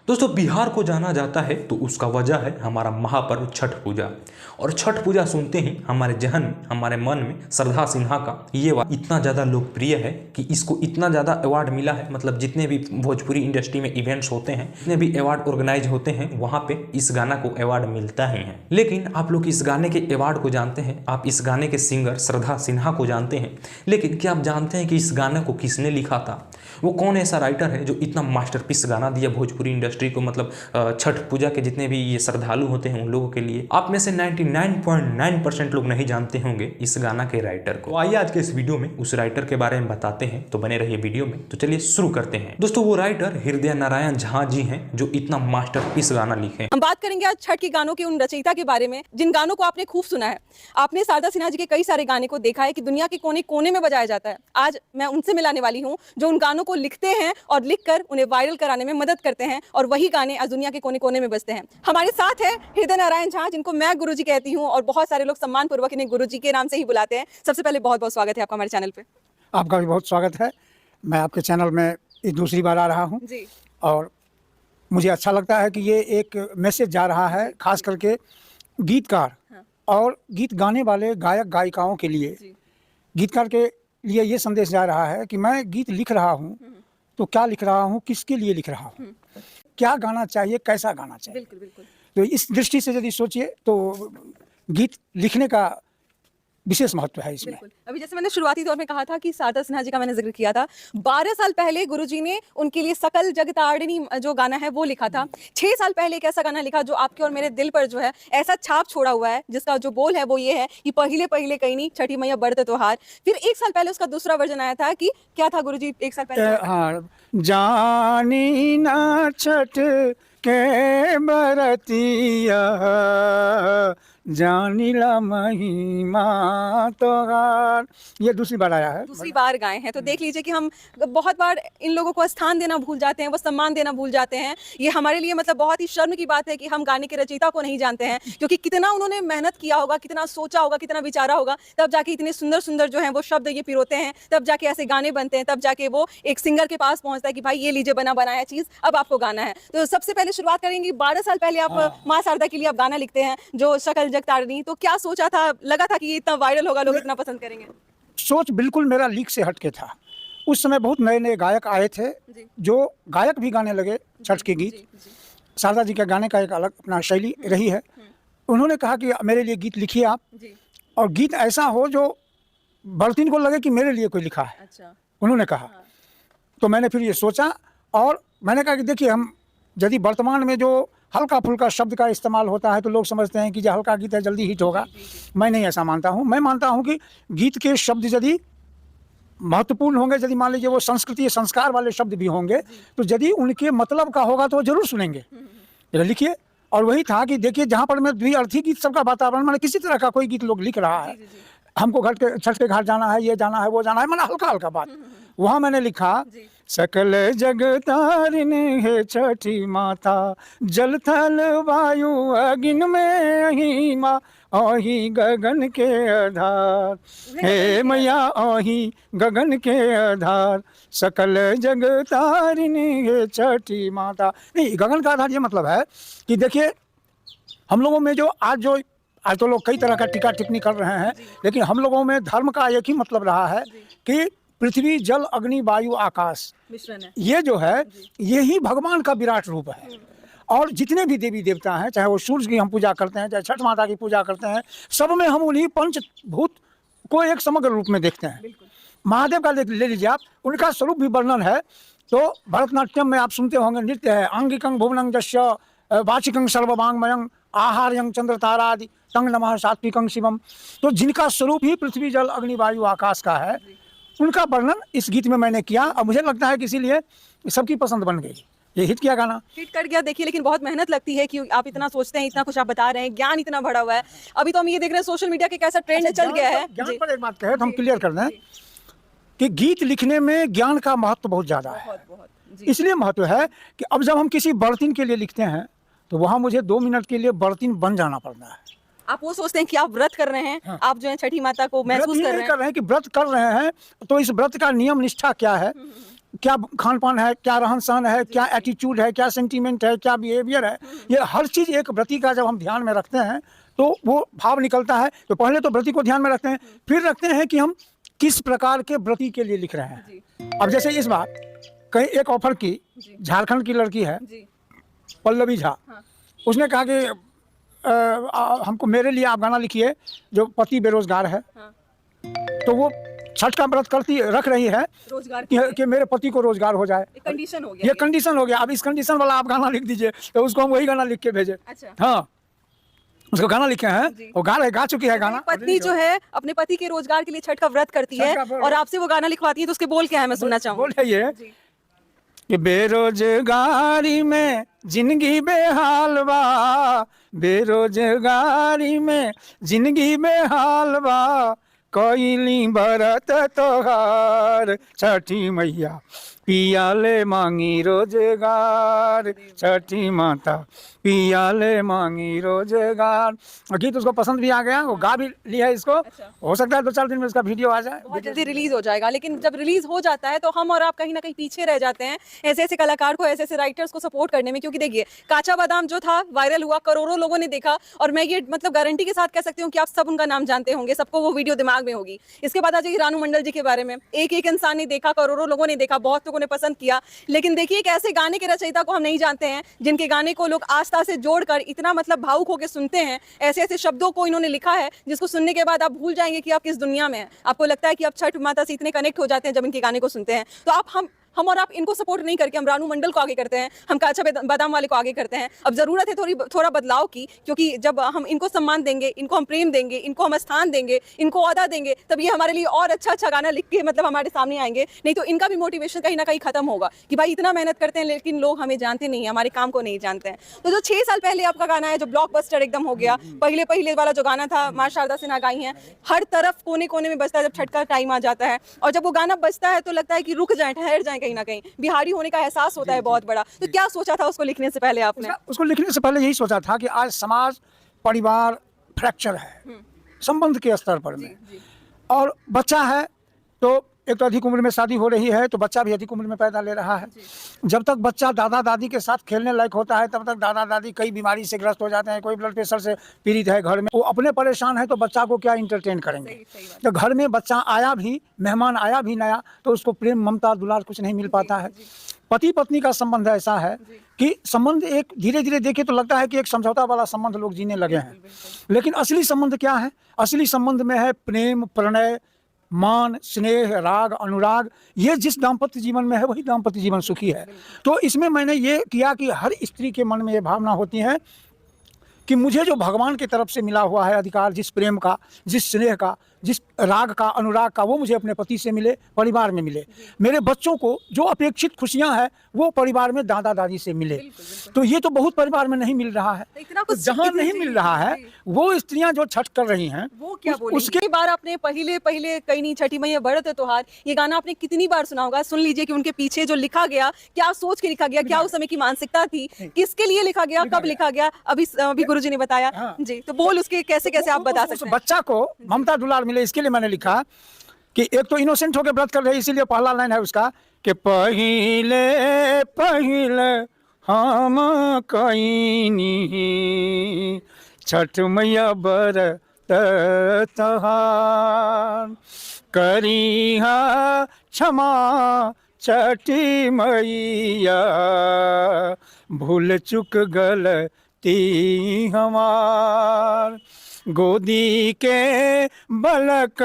दोस्तों, बिहार को जाना जाता है तो उसका वजह है हमारा महापर्व छठ पूजा। और छठ पूजा सुनते ही हमारे जहन में, हमारे मन में श्रद्धा सिन्हा का ये इतना ज़्यादा लोकप्रिय है कि इसको इतना ज़्यादा अवार्ड मिला है। मतलब जितने भी भोजपुरी इंडस्ट्री में इवेंट्स होते हैं, जितने भी अवार्ड ऑर्गेनाइज होते हैं, वहाँ पे इस गाना को अवार्ड मिलता ही है। लेकिन आप लोग इस गाने के अवार्ड को जानते हैं, आप इस गाने के सिंगर श्रद्धा सिन्हा को जानते हैं, लेकिन क्या आप जानते हैं कि इस गाने को किसने लिखा था? वो कौन ऐसा राइटर है जो इतना मास्टरपीस गाना दिया भोजपुरी इंडस्ट्री को? मतलब छठ पूजा के जितने भी ये श्रद्धालु होते हैं उन लोगों के लिए। आप में से 99.9% लोग नहीं जानते होंगे इस गाना के राइटर को। आइए आज के इस वीडियो में उस राइटर के बारे में बताते हैं, तो बने रहिए वीडियो में। तो चलिए शुरू करते हैं। दोस्तों, वो राइटर हृदय नारायण झा जी हैं जो इतना मास्टरपीस गाना लिखे। हम बात करेंगे आज छठ के गानों के उन रचयिता के बारे में जिन गानों को आपने खूब सुना है। आपने शारदा सिन्हा जी के कई सारे गाने को देखा है कि दुनिया के कोने कोने में बजाया जाता है। आज मैं उनसे मिलाने वाली हूँ जो उन गानों को लिखते हैं और लिखकर उन्हें वायरल कराने में मदद करते हैं, और वही गाने आज दुनिया के कोने कोने में बजते हैं। हमारे साथ है हृदय नारायण झा, जिनको मैं गुरुजी कहती हूँ और बहुत सारे लोग सम्मान पूर्वक इन्हें गुरुजी के नाम से ही बुलाते हैं। सबसे पहले बहुत बहुत स्वागत है आपका हमारे चैनल पे। आपका भी बहुत स्वागत है। मैं आपके चैनल में दूसरी बार आ रहा हूँ जी। और मुझे अच्छा लगता है कि ये एक मैसेज जा रहा है, खास करके गीतकार और गीत गाने वाले गायक गायिकाओं के लिए। गीतकार के लिए ये संदेश जा रहा है कि मैं गीत लिख रहा हूँ तो क्या लिख रहा हूँ, किसके लिए लिख रहा हूँ, क्या गाना चाहिए, कैसा गाना चाहिए। बिल्कुल बिल्कुल। तो इस दृष्टि से यदि सोचिए तो गीत लिखने का विशेष महत्व है इसमें। अभी जैसे मैंने शुरुआती दौर में कहा था कि शारदा सिन्हा जी का मैंने जिक्र किया था। 12 साल पहले गुरुजी ने उनके लिए सकल जगतारिणी जो गाना है वो लिखा था। 6 साल पहले एक ऐसा गाना लिखा जो आपके और मेरे दिल पर जो है ऐसा छाप छोड़ा हुआ है, जिसका जो बोल है वो ये है कि पहिले पहिले कहीं नहीं छठी मैया बढ़ते त्योहार। फिर 1 साल पहले उसका दूसरा वर्जन आया था कि क्या था गुरुजी 1 साल पहले? हाँ, जानी ना छठ के बरतिया जानिला महिमा तोहार, ये दूसरी बार आया है। दूसरी बार गाए हैं। तो देख लीजिए कि हम बहुत बार इन लोगों को स्थान देना भूल जाते हैं, वो सम्मान देना भूल जाते हैं। ये हमारे लिए मतलब बहुत ही शर्म की बात है कि हम गाने के रचयिता को नहीं जानते हैं, क्योंकि कितना उन्होंने मेहनत किया होगा, कितना सोचा होगा, कितना विचारा होगा, तब जाके इतने सुंदर सुंदर जो है वो शब्द ये पिरोते हैं, तब जाके ऐसे गाने बनते हैं, तब जाके वो एक सिंगर के पास पहुंचता है कि भाई ये लीजिए बना बनाया चीज अब आपको गाना है। तो सबसे पहले शुरुआत करेंगे। 12 साल पहले आप माँ शारदा के लिए आप गाना लिखते हैं जो सकल जगतारिणी, तो क्या सोचा था, लगा था कि ये इतना वायरल होगा, लोग इतना पसंद करेंगे? सोच बिल्कुल मेरा लीक से हटके था। उस समय बहुत नए नए गायक आए थे जो गायक भी गाने लगे छठ के गीत। शारदा जी के गाने का एक अलग अपना शैली रही है। उन्होंने कहा कि मेरे लिए गीत लिखिए आप, और गीत ऐसा हो जो बर्तिन को लगे कि मेरे लिए कोई लिखा है। अच्छा। उन्होंने कहा। तो मैंने फिर ये सोचा और मैंने कहा कि देखिए, हम यदि वर्तमान में जो हल्का फुल्का शब्द का इस्तेमाल होता है तो लोग समझते हैं कि जो हल्का गीत है जल्दी हिट होगा। मैं नहीं ऐसा मानता हूँ। मैं मानता हूँ कि गीत के शब्द यदि महत्वपूर्ण होंगे, यदि मान लीजिए वो संस्कृति संस्कार वाले शब्द भी होंगे, तो यदि उनके मतलब का होगा तो वो जरूर सुनेंगे। लिखिए। और वही था कि देखिए, जहाँ पर मैं द्विअर्थी गीत सबका वातावरण, मैंने किसी तरह का कोई गीत लोग लिख रहा है, हमको छठ के घाट जाना है, ये जाना है, वो जाना है, मैंने हल्का हल्का बात। वहाँ मैंने लिखा, सकल जग तारिणी है छठी माता, जल थल वायु अग्नि में अही माँ, ओही गगन के आधार, हे मैया ओही गगन के आधार, सकल जग तारिणी है छठी माता। नहीं, गगन का आधार ये मतलब है कि देखिए, हम लोगों में जो आज तो लोग कई तरह का टीका टिप्पणी कर रहे हैं, लेकिन हम लोगों में धर्म का एक ही मतलब रहा है कि पृथ्वी जल अग्नि वायु आकाश मिश्रण है। ये जो है यही भगवान का विराट रूप है। और जितने भी देवी देवता हैं, चाहे वो सूर्य की हम पूजा करते हैं, चाहे छठ माता की पूजा करते हैं, सब में हम उन्हीं पंचभूत को एक समग्र रूप में देखते हैं। महादेव का ले लीजिए आप, उनका स्वरूप भी वर्णन है। तो भरतनाट्यम में आप सुनते होंगे, नृत्य है, अंगिकं भुवनं जस्य वाचिकं सर्ववांगमयं आहार्यं चंद्र तारादि तंग नमः सात्विकं शिवम। तो जिनका स्वरूप ही पृथ्वी जल अग्नि वायु आकाश का है, उनका वर्णन इस गीत में मैंने किया। और मुझे लगता है कि इसीलिए सबकी पसंद बन गई, ये हिट किया गाना। हिट कर गया। देखिए, लेकिन बहुत मेहनत लगती है कि आप इतना सोचते हैं, इतना कुछ आप बता रहे हैं, ज्ञान इतना भरा हुआ है। अभी तो हम ये देख रहे हैं सोशल मीडिया के कैसा ट्रेंड चल गया है। ज्ञान पर एक बात कहे तो हम क्लियर कर दें कि गीत लिखने में ज्ञान का महत्व बहुत ज्यादा है। इसलिए महत्व है कि अब जब हम किसी बर्तिन के लिए लिखते हैं तो वहाँ मुझे 2 मिनट के लिए बर्तिन बन जाना पड़ता है। आप वो सोचते हैं कि आप व्रत कर रहे हैं। हाँ। आप जो है छठी माता को महसूस कर रहे हैं। कि व्रत कर रहे हैं, तो इस व्रत का नियम निष्ठा क्या है, क्या खान पान है, क्या रहन सहन है, क्या एटीट्यूड है, क्या सेंटीमेंट है, क्या बिहेवियर है, ये हर चीज़ एक व्रती का जब हम ध्यान में रखते हैं तो वो भाव निकलता है। तो पहले तो व्रती को ध्यान में रखते हैं, फिर रखते हैं कि हम किस प्रकार के व्रती के लिए लिख रहे हैं। अब जैसे इस बार कहीं एक ऑफर की, झारखंड की लड़की है पल्लवी झा, उसने कहा कि हमको मेरे लिए आप गाना लिखिए, जो पति बेरोजगार है। तो वो छठ का व्रत रख रही है रोजगार कि मेरे पति को रोजगार हो जाए। कंडीशन हो गया, ये कंडीशन हो गया। अब इस कंडीशन वाला आप गाना लिख दीजिए, तो उसको हम वही गाना लिख के भेजे। अच्छा। हाँ, उसको गाना लिखे हैं, वो गा चुकी है गाना। पत्नी जो है अपने पति के रोजगार के लिए छठ का व्रत करती है और आपसे वो गाना लिखवाती है, तो उसके बोल क्या है मैं सुनना चाहूँगी। बोल है ये कि बेरोजगारी में जिंदगी बेहाल बा, बेरोजगारी में जिंदगी बेहाल बा, कोयली बरत तोहार छठी मैया, पियाले मांगी रोजगार, छठी माता पियाले मांगी रोजगार। गीत उसको पसंद भी आ गया, वो गा भी लिया है इसको। हो सकता है 2-4 दिन में इसका वीडियो आ जाए, बहुत जल्दी रिलीज हो जाएगा। लेकिन जब रिलीज हो जाता है तो हम और आप कहीं ना कहीं पीछे रह जाते हैं ऐसे ऐसे कलाकार को, ऐसे ऐसे राइटर्स को सपोर्ट करने में। क्योंकि देखिए काचा बादाम जो था वायरल हुआ, करोड़ों लोगों ने देखा, और मैं ये मतलब गारंटी के साथ कह सकती हूँ कि आप सब उनका नाम जानते होंगे, सबको वो वीडियो दिमाग में होगी। इसके बाद आ जाइए रानू मंडल जी के बारे में, एक एक इंसान ने देखा, करोड़ों लोगों ने देखा, बहुत लोगों ने पसंद किया। लेकिन देखिए एक ऐसे गाने के रचयिता को हम नहीं जानते हैं जिनके गाने को लोग आस्था से जोड़कर इतना मतलब भावुक होकर सुनते हैं। ऐसे ऐसे शब्दों को इन्होंने लिखा है जिसको सुनने के बाद आप भूल जाएंगे कि आप किस दुनिया में हैं। आपको लगता है कि आप छठ माता से इतने कनेक्ट हो जाते हैं जब इनके गाने को सुनते हैं। तो हम और आप इनको सपोर्ट नहीं करके हम रानू मंडल को आगे करते हैं, हम काचा बादाम वाले को आगे करते हैं। अब जरूरत है थोड़ा बदलाव की, क्योंकि जब हम इनको सम्मान देंगे, इनको हम प्रेम देंगे, इनको हम स्थान देंगे, इनको औहदा देंगे, तब ये हमारे लिए और अच्छा गाना लिख के मतलब हमारे सामने आएंगे। नहीं तो इनका भी मोटिवेशन कहीं ना कहीं खत्म होगा कि भाई इतना मेहनत करते हैं लेकिन लोग हमें जानते नहीं, हमारे काम को नहीं जानते हैं। तो जो 6 साल पहले आपका गाना है जो ब्लॉकबस्टर एकदम हो गया, पहले वाला जो गाना था, माँ शारदा सिन्हा गाई हैं, हर तरफ कोने कोने में बजता है जब छठ का टाइम आ जाता है। और जब वो गाना बजता है तो लगता है कि रुक जाए, ठहर जाए, कहीं ना कहीं बिहारी होने का एहसास होता है बहुत बड़ा। तो क्या सोचा था उसको लिखने से पहले आपने? उसको लिखने से पहले यही सोचा था कि आज समाज परिवार फ्रैक्चर है संबंध के स्तर पर में, और बच्चा है तो एक तो अधिक उम्र में शादी हो रही है, तो बच्चा भी अधिक उम्र में पैदा ले रहा है। जब तक बच्चा दादा दादी के साथ खेलने लायक होता है तब तक दादा दादी कई बीमारी से ग्रस्त हो जाते हैं। कोई ब्लड प्रेशर से पीड़ित है घर में, वो अपने परेशान है तो बच्चा को क्या इंटरटेन करेंगे। तो घर में बच्चा आया भी, मेहमान आया भी नया, तो उसको प्रेम ममता दुलार कुछ नहीं मिल पाता है। पति पत्नी का संबंध ऐसा है कि संबंध एक धीरे धीरे देखे तो लगता है कि एक समझौता वाला संबंध लोग जीने लगे हैं, लेकिन असली संबंध क्या है? असली संबंध में है प्रेम, प्रणय, मान, स्नेह, राग, अनुराग। ये जिस दाम्पत्य जीवन में है वही दाम्पत्य जीवन सुखी है। तो इसमें मैंने ये किया कि हर स्त्री के मन में ये भावना होती है कि मुझे जो भगवान की तरफ से मिला हुआ है अधिकार, जिस प्रेम का, जिस स्नेह का, जिस राग का, अनुराग का, वो मुझे अपने पति से मिले, परिवार में मिले। मेरे बच्चों को जो अपेक्षित खुशियां हैं वो परिवार में दादा दादी से मिले। तो ये तो बहुत परिवार में नहीं मिल रहा है। तो जहाँ नहीं मिल रहा है वो स्त्रियां जो छठ कर रही हैं वो क्या बोलेंगी? उसके बार आपने पहले कहीं नहीं छठी मैया बढ़त त्योहार, ये गाना आपने कितनी बार सुना होगा। सुन लीजिए कि उनके पीछे जो लिखा गया, क्या सोच के लिखा गया, क्या उस समय की मानसिकता थी, किसके लिए लिखा गया, कब लिखा गया, अभी गुरुजी ने बताया जी। तो बोल उसके कैसे कैसे आप बता सकते हैं? बच्चा को ममता दुलार मिले, इसके लिए मैंने लिखा कि एक तो इनोसेंट होकर व्रत कर रहे, इसीलिए पहला लाइन है उसका कि पहिले पहिले हम कईनी छठ मैया बरत तहार, करिहा क्षमा छठी मैया, भूल चुक गलती हमार, गोदी के बलक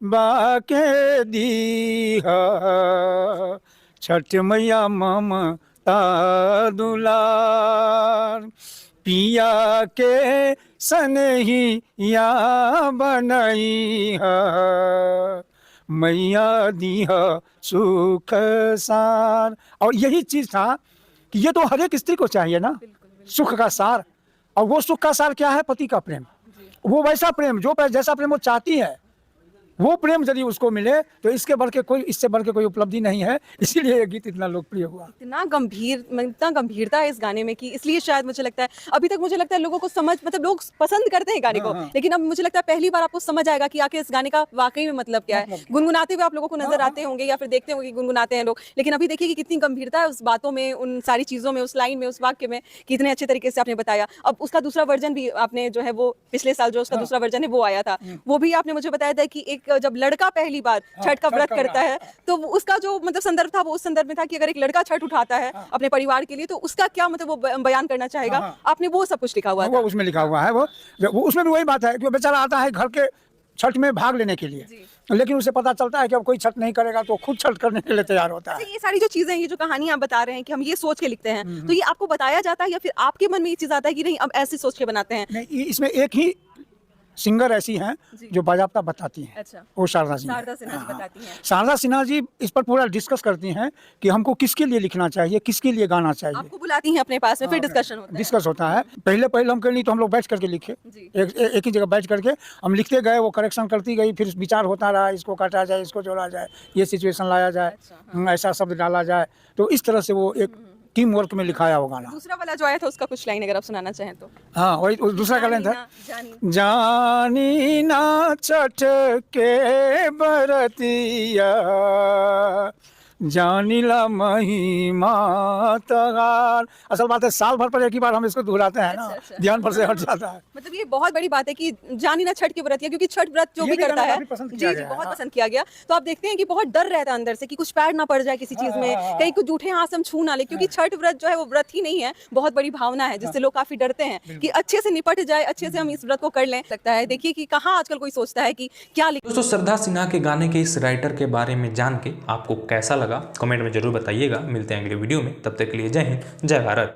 बाके दीहा, छठ मैया ममता दुलार, पिया के सनहिया बनैहा, मैया दीहा सुख सार। और यही चीज था कि ये तो हर एक स्त्री को चाहिए ना, सुख का सार। और वो सुख का सार क्या है? पति का प्रेम। वो वैसा प्रेम जो जैसा प्रेम वो चाहती है वो प्रेम यदि उसको मिले तो इससे बढ़ के कोई उपलब्धि नहीं है। इसीलिए ये गीत इतना लोकप्रिय हुआ। इतना गंभीरता है इस गाने में कि इसलिए शायद मुझे लगता है अभी तक मुझे लगता है लोगों को समझ मतलब लोग पसंद करते हैं गाने को, लेकिन अब मुझे लगता है पहली बार आपको समझ आएगा कि आखिर इस गाने का वाकई में मतलब क्या है। गुनगुनाते हुए आप लोगों को नजर आते होंगे या फिर देखते होंगे कि गुनगुनाते हैं लोग, लेकिन अभी देखिए कि कितनी गंभीरता है उस बातों में, उन सारी चीजों में, उस लाइन में, उस वाक्य में, कितने अच्छे तरीके से आपने बताया। अब उसका दूसरा वर्जन भी आपने जो है वो पिछले साल जो उसका दूसरा वर्जन है वो आया था, वो भी आपने मुझे बताया था कि एक जब लड़का पहली बार छठ का व्रत करता है तो उसका जो मतलब संदर्भ था वो उस संदर्भ में था कि अगर एक लड़का छठ उठाता है अपने परिवार के लिए तो उसका क्या मतलब वो बयान करना चाहेगा। आपने वो सब कुछ लिखा हुआ वो था उसमें लिखा हुआ है। वो उसमें भी वही बात है कि बेचारा आता है घर के छठ में भाग लेने के लिए, लेकिन उसे पता चलता है कि अब कोई छठ नहीं करेगा तो खुद छठ करने के लिए तैयार होता है। ये सारी जो चीजें, ये जो कहानी आप बता रहे हैं कि हम ये सोच के लिखते हैं, तो ये आपको बताया जाता है या फिर आपके मन में ये चीज आता है कि नहीं अब ऐसे सोच के बनाते हैं? नहीं, इसमें एक ही सिंगर ऐसी हैं जो बाजाबता बताती हैं। अच्छा। वो शारदा सिन्हा जी बताती हैं। शारदा सिन्हा जी इस पर पूरा डिस्कस करती हैं कि हमको किसके लिए लिखना चाहिए, किसके लिए गाना चाहिए। आपको बुलाती हैं अपने पास में, फिर डिस्कशन होता है। डिस्कस होता है। पहले हम कहीं नहीं तो हम लोग बैठ करके लिखे, एक ही जगह बैठ करके हम लिखते गए, वो करेक्शन करती गई, फिर विचार होता रहा, इसको काटा जाए, इसको जोड़ा जाए, ये सिचुएशन लाया जाए, ऐसा शब्द डाला जाए। तो इस तरह से वो एक टीम वर्क में लिखाया वो गाना। दूसरा वाला जो आया था उसका कुछ लाइन अगर आप सुनाना चाहें तो। हाँ, वही दूसरा का लाइन था, जानी ना छठ के बरतिया जानिला महिमा तगार। असल बात है साल भर पर एक ही बार हम इसको दोहराते हैं ना, ध्यान पर से हट जाता है। मतलब ये बहुत बड़ी बात है कि जानी ना छठ के व्रत, क्योंकि छठ व्रत जो भी करता है जी बहुत पसंद किया गया। तो आप देखते हैं कि बहुत डर रहता है अंदर से कि कुछ पैर ना पड़ जाए किसी चीज में, कहीं कुछ जूठे हाथ से हम छू ना ले, क्योंकि छठ व्रत जो है वो व्रत ही नहीं है, बहुत बड़ी भावना है जिससे लोग काफी डरते हैं कि अच्छे से निपट जाए, अच्छे से हम इस व्रत को कर लें। लगता है देखिए कि कहाँ आजकल कोई सोचता है कि क्या लिख। दोस्तों, श्रद्धा सिन्हा के गाने के इस राइटर के बारे में जान के आपको कैसा लगा कमेंट में जरूर बताइएगा। मिलते हैं अगले वीडियो में, तब तक के लिए जय हिंद, जय भारत।